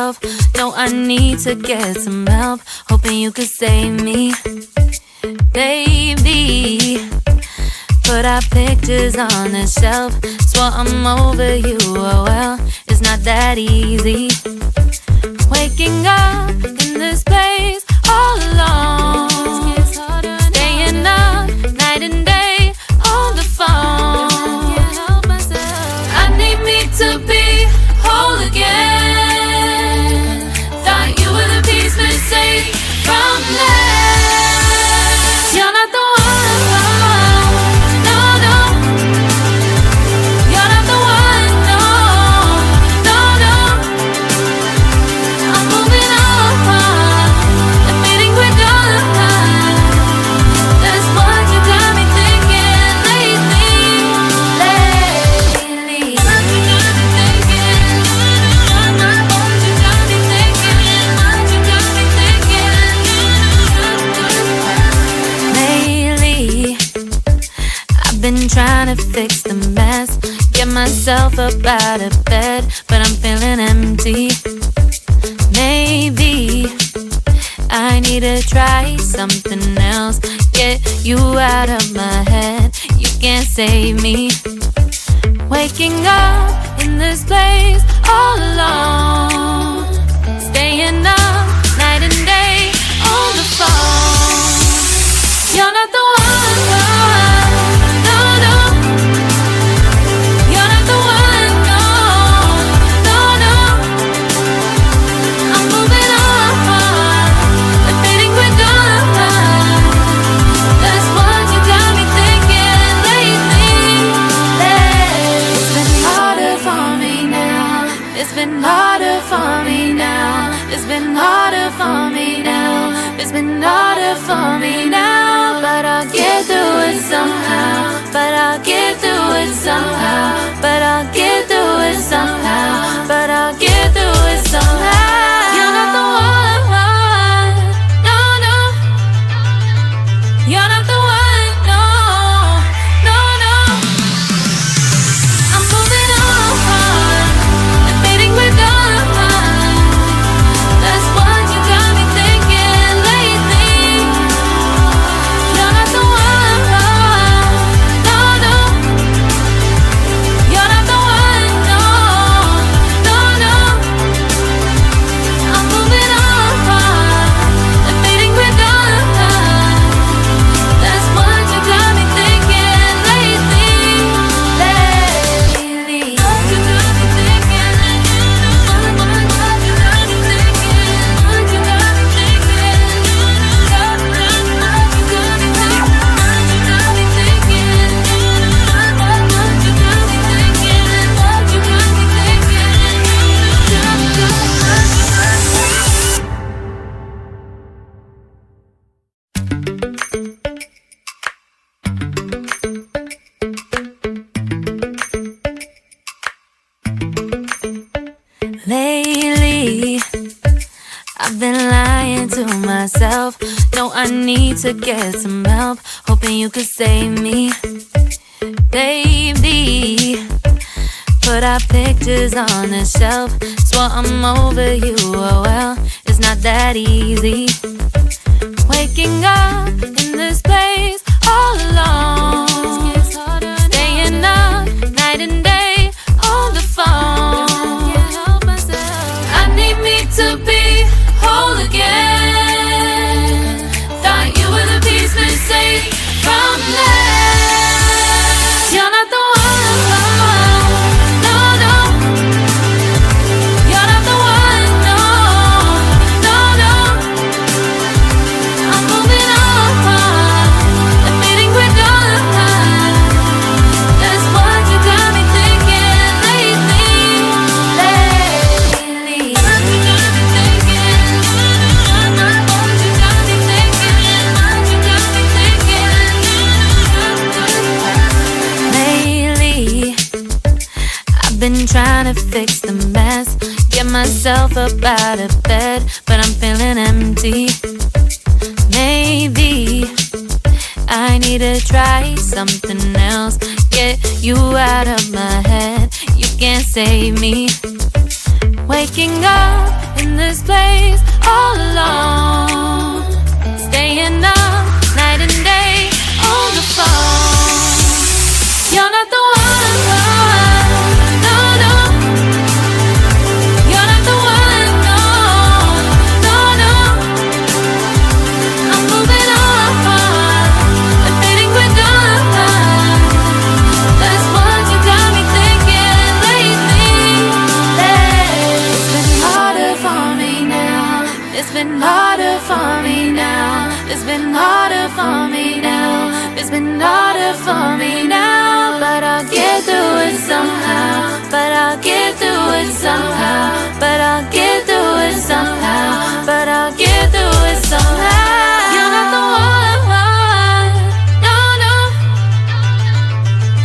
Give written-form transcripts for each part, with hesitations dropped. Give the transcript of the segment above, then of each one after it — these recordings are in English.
myself. No, I need to get some help. Hoping you could save me, baby. Put our pictures on the shelf. Swore I'm over you, oh well, it's not that easy. Waking up in this place all alone, staying up night and day on the phone. I need me to be whole again. Thought you were the piece missing from left. You're not the one, no, no. You're not the one, no, no, no. I'm moving on, admitting we're done. That's what you got me thinking lately. What you got me thinking? What you got me thinking? What you got me thinking? Lately, I've been trying to fix the mess, get myself up out of bed, but I'm feeling empty. Maybe I need to try something else, get you out of my head. You can't save me. Waking up in this place all alone, staying up night and day on the phone. You're not the one, no, no. You're not the one, no, no, no. I'm moving on, admitting we're done. That's what you got me thinking lately. It's been harder for me now. It's been harder for me now. It's been harder for me now. It's been harder for me now. But I'll get through it somehow. But I'll get through it somehow. But I'll get through it somehow. But I'll get through it somehow. You're not the one, no, no. You're not the one, no, no, no. I'm moving on, admitting we're done. That's what you got me thinking lately. You're not the one, no, no. You're not the one, no, no, no. I'm moving on, admitting we're done. That's what you got me thinking lately. What you got me thinking? What you got me thinking? What you got me thinking? What you got me thinking? What you got me thinking? What you got me thinking? What you got me Lately, I've been lying to myself. No, I need to get some help. Hoping you could save me, baby. Put our pictures on the shelf. Swore I'm over you, oh well, it's not that easy. Waking up in this place all alone, staying up night and day on the phone. I need me to be whole again. Thought you were the piece missing from left. You're not the one, no, no. You're not the one, no, no, no. I'm moving on, admitting we're done. That's what you got me thinking lately. What you got me thinking? What you got me thinking? What you got me thinking? Lately, I've been trying to fix the mess, get myself up out of bed, but I'm feeling empty. Maybe I need to try something else, get you out of my head. You can't save me. Waking up in It's been harder for me now. It's been harder for me now. It's been harder for me now. But I'll get through it somehow. But I'll get through it somehow. But I'll get through it somehow. But I'll get through it somehow. You're not the one. No, no.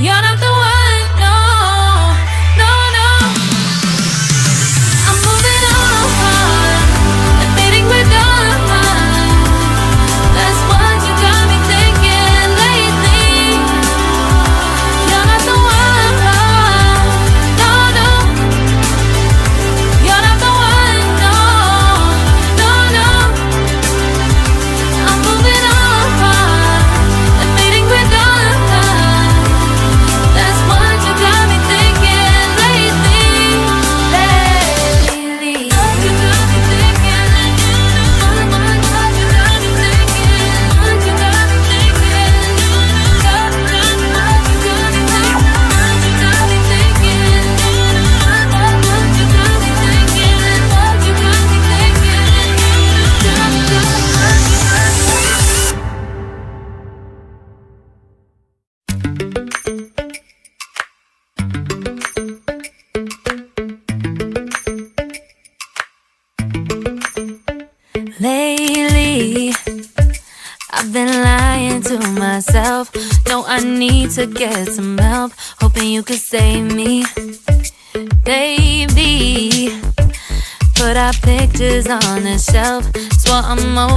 You're not the one. No, no, no. I'm moving on. Admitting we're done. That's what you got me thinking lately. You're not the one. No, no. You're not the one. No, no, no. I'm moving on. Admitting we're done. That's what you got me thinking lately. Lately. What you got me thinking. What you got me thinking. What you got me thinking. What you got me thinking. What you got me thinking. What you got me thinking. What you got me Lately, I've been lying to myself. No, I need to get some help. Hoping you could save me, baby. Put our pictures on the shelf. Swore I'm over